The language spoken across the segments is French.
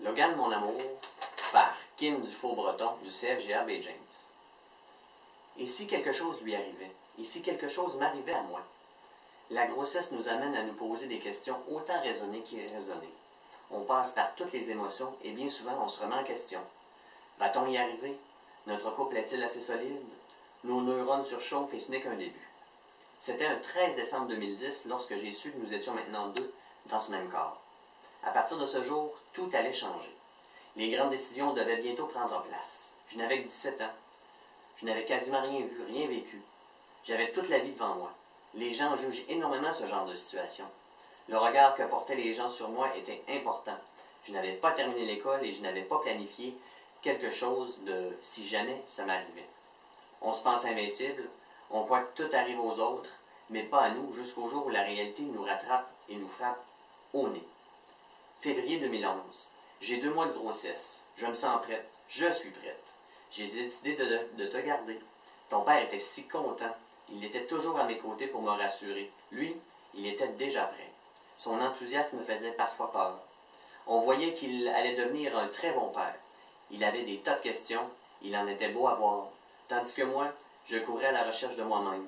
Logan, mon amour, par Kim Dufault-Breton du CFGA Baie James. Et si quelque chose lui arrivait? Et si quelque chose m'arrivait à moi? La grossesse nous amène à nous poser des questions autant raisonnées qu'irraisonnées. On passe par toutes les émotions et bien souvent on se remet en question. Va-t-on y arriver? Notre couple est-il assez solide? Nos neurones surchauffent et ce n'est qu'un début. C'était un 13 décembre 2010 lorsque j'ai su que nous étions maintenant deux dans ce même corps. À partir de ce jour, tout allait changer. Les grandes décisions devaient bientôt prendre place. Je n'avais que 17 ans. Je n'avais quasiment rien vu, rien vécu. J'avais toute la vie devant moi. Les gens jugent énormément ce genre de situation. Le regard que portaient les gens sur moi était important. Je n'avais pas terminé l'école et je n'avais pas planifié quelque chose de si jamais ça m'arrivait. On se pense invincible, on croit que tout arrive aux autres, mais pas à nous, jusqu'au jour où la réalité nous rattrape et nous frappe au nez. Février 2011. J'ai 2 mois de grossesse. Je me sens prête. Je suis prête. J'ai décidé de te garder. Ton père était si content. Il était toujours à mes côtés pour me rassurer. Lui, il était déjà prêt. Son enthousiasme me faisait parfois peur. On voyait qu'il allait devenir un très bon père. Il avait des tas de questions. Il en était beau à voir. Tandis que moi, je courais à la recherche de moi-même.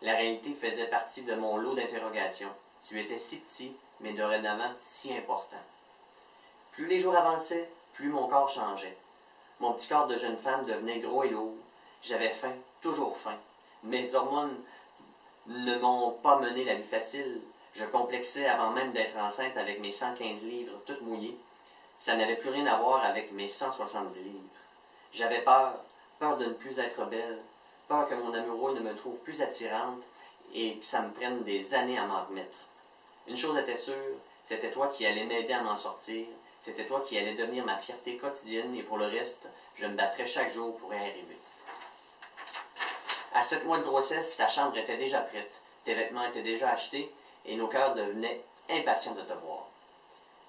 La réalité faisait partie de mon lot d'interrogations. Tu étais si petit, mais dorénavant si important. Plus les jours avançaient, plus mon corps changeait. Mon petit corps de jeune femme devenait gros et lourd. J'avais faim, toujours faim. Mes hormones ne m'ont pas mené la vie facile. Je complexais avant même d'être enceinte avec mes 115 livres toutes mouillées. Ça n'avait plus rien à voir avec mes 170 livres. J'avais peur, peur de ne plus être belle, peur que mon amoureux ne me trouve plus attirante et que ça me prenne des années à m'en remettre. Une chose était sûre, c'était toi qui allais m'aider à m'en sortir. C'était toi qui allais devenir ma fierté quotidienne et pour le reste, je me battrais chaque jour pour y arriver. À 7 mois de grossesse, ta chambre était déjà prête, tes vêtements étaient déjà achetés et nos cœurs devenaient impatients de te voir.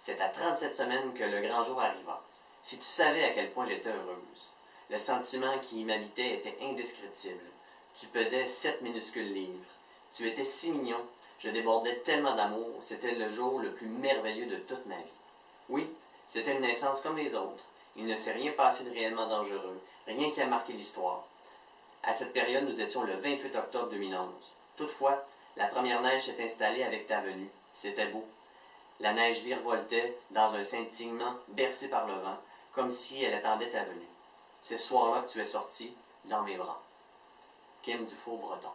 C'est à 37 semaines que le grand jour arriva. Si tu savais à quel point j'étais heureuse. Le sentiment qui m'habitait était indescriptible. Tu pesais 7 minuscules livres. Tu étais si mignon. Je débordais tellement d'amour. C'était le jour le plus merveilleux de toute ma vie. Oui, c'était une naissance comme les autres. Il ne s'est rien passé de réellement dangereux, rien qui a marqué l'histoire. À cette période, nous étions le 28 octobre 2011. Toutefois, la première neige s'est installée avec ta venue. C'était beau. La neige virevoltait dans un scintillement bercé par le vent, comme si elle attendait ta venue. C'est ce soir-là que tu es sorti dans mes bras. Kim Dufault-Breton.